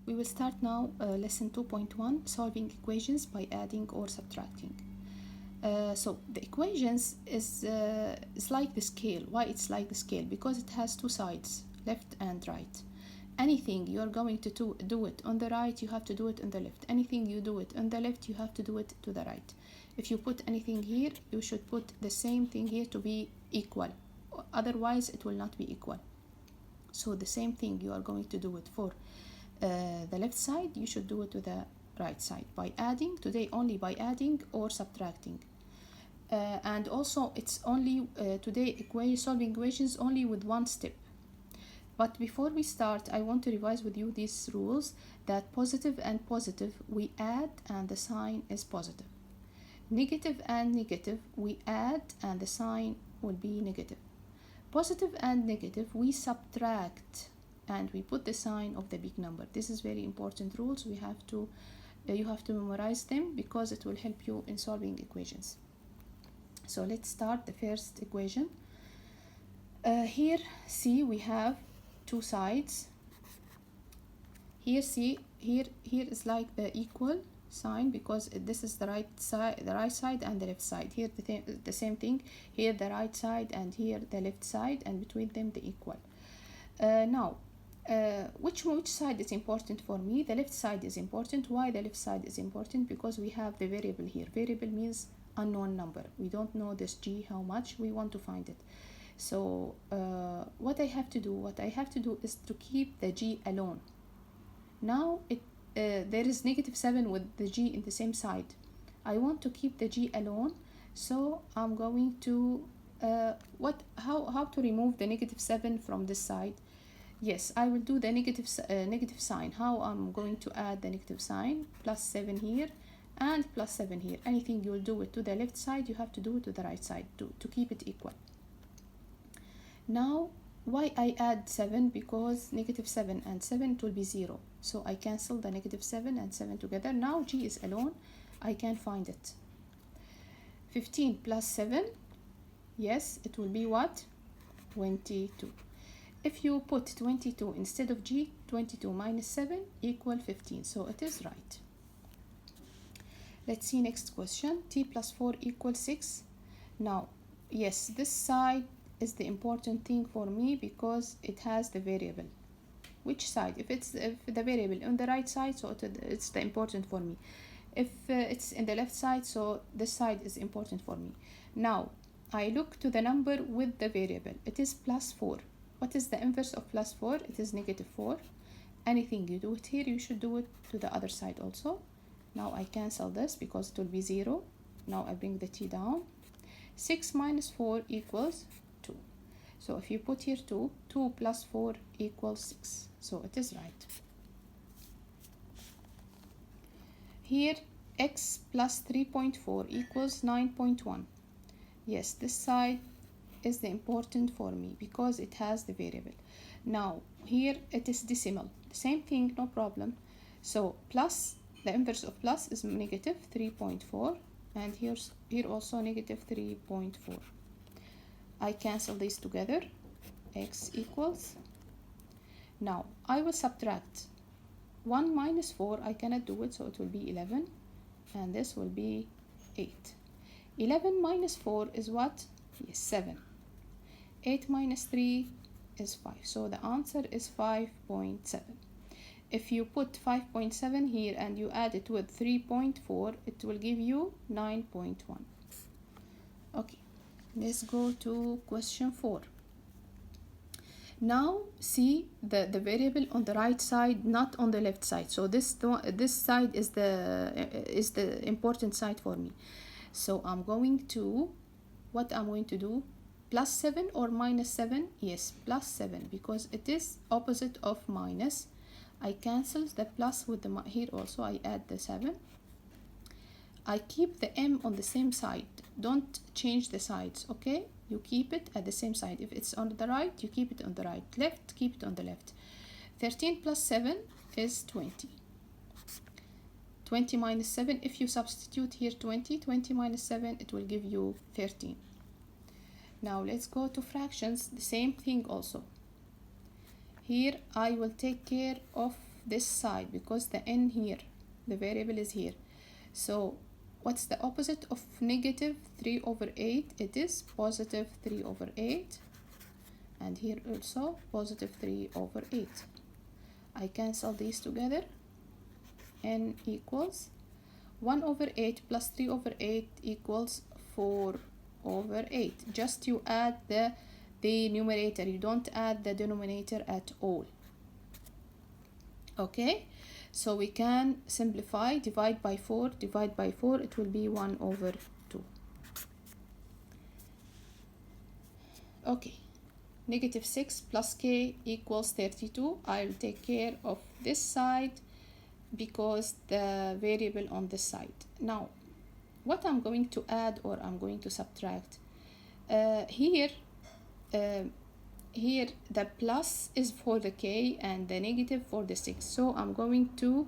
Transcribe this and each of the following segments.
we will start now lesson 2.1, solving equations by adding or subtracting. So the equations is like the scale. Why it's like the scale? Because it has two sides, left and right. Anything you're going to do it on the right, you have to do it on the left. Anything you do it on the left, you have to do it to the right. If you put anything here, you should put the same thing here to be equal. Otherwise, it will not be equal. So the same thing you are going to do it for the left side, you should do it to the right side by adding, today only by adding or subtracting. And also it's only today solving equations only with one step. But before we start, I want to revise with you these rules, that positive and positive we add and the sign is positive. Negative and negative we add and the sign will be negative. Positive and negative we subtract and we put the sign of the big number. This is very important rules. We have to you have to memorize them because it will help you in solving equations. So let's start the first equation. Here C, we have two sides. Here C, here is like the equal sign because this is the right side and the left side. Here the same thing. Here the right side and here the left side, and between them the equal. Now which side is important for me? The left side is important. Why the left side is important? Because we have the variable here. Variable means unknown number. We don't know this g how much. We want to find it. So what I have to do is to keep the g alone. Now there is -7 with the g in the same side. I want to keep the g alone, so I'm going to how to remove the -7 from this side? Yes, I will do the negative sign. How I'm going to add the negative sign? +7 here and +7 here. Anything you will do it to the left side, you have to do it to the right side to keep it equal. Now why I add 7? Because -7 and 7 it will be 0. So I cancel the -7 and 7 together. Now g is alone. I can find it. 15 plus 7. Yes, it will be what? 22. If you put 22 instead of g, 22 minus 7 equal 15. So it is right. Let's see next question. T plus 4 equals 6. Now, yes, this side is the important thing for me because it has the variable. Which side? If the variable on the right side, so it's the important for me. If it's in the left side, so this side is important for me. Now I look to the number with the variable. It is +4. What is the inverse of +4? It is -4. Anything you do it here, you should do it to the other side also. Now I cancel this because it will be 0. Now I bring the t down. 6 minus 4 equals 2. So if you put here 2, 2 plus 4 equals 6. So it is right. Here x plus 3.4 equals 9.1. Yes, this side is the important for me because it has the variable. Now here it is decimal. Same thing, no problem. So plus, the inverse of plus is -3.4, and here also -3.4. I cancel these together. X equals. Now I will subtract 1 minus 4. I cannot do it, so it will be 11, and this will be 8. 11 minus 4 is what? Yes, 7. 8 minus 3 is 5. So the answer is 5.7. If you put 5.7 here and you add it with 3.4, it will give you 9.1. Okay, let's go to question 4. Now see the variable on the right side, not on the left side. So this side is the important side for me. So I'm going to do? +7 or -7? Yes, +7, because it is opposite of minus. I cancel the plus with the here also. I add the 7. I keep the m on the same side. Don't change the sides, okay? You keep it at the same side. If it's on the right, you keep it on the right. Left, keep it on the left. 13 plus 7 is 20. 20 minus 7, if you substitute here 20 minus 7, it will give you 13. Now let's go to fractions. The same thing also. Here I will take care of this side because the n here, the variable is here. So what's the opposite of negative 3 over 8? It is positive 3 over 8, and here also positive 3 over 8. I cancel these together. N equals 1 over 8 plus 3 over 8 equals 4 over 8. Just you add the numerator, you don't add the denominator at all. Okay, so we can simplify, divide by 4, divide by 4, it will be 1 over 2. Okay, negative 6 plus k equals 32. I'll take care of this side because the variable on this side. Now, what I'm going to add or I'm going to subtract, here the plus is for the k and the negative for the 6. So I'm going to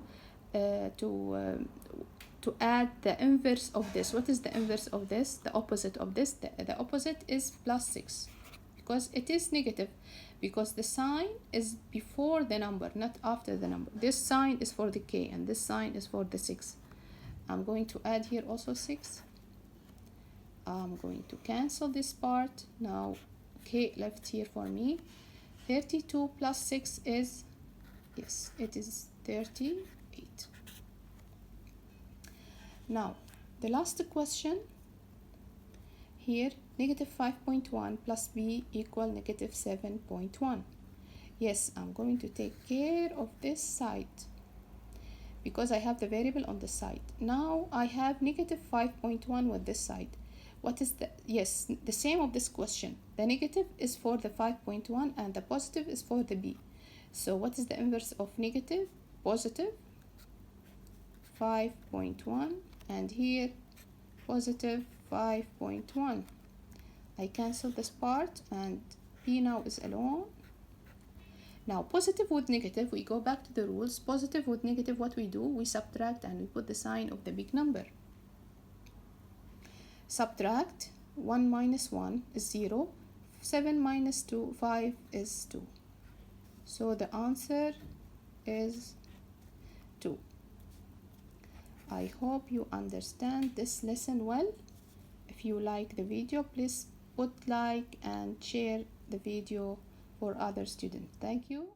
add the inverse of this. What is the inverse of this? The opposite of this. The opposite is plus 6 because it is negative, because the sign is before the number, not after the number. This sign is for the k and this sign is for the 6. I'm going to add here also 6. I'm going to cancel this part. Now k left here for me. 32 plus 6 is, yes, it is 38. Now the last question here, negative 5.1 plus b equal negative 7.1. Yes, I'm going to take care of this side because I have the variable on the side. Now I have negative 5.1 with this side. What is the, yes, the same of this question. The negative is for the 5.1 and the positive is for the b. So what is the inverse of negative? Positive 5.1, and here positive 5.1. I cancel this part and b now is alone. Now positive with negative, we go back to the rules. Positive with negative, what we do, we subtract and we put the sign of the big number. Subtract 1 minus 1 is 0, 7 minus 2, 5 is 2. So the answer is 2. I hope you understand this lesson well. If you like the video, please put like and share the video for other students. Thank you.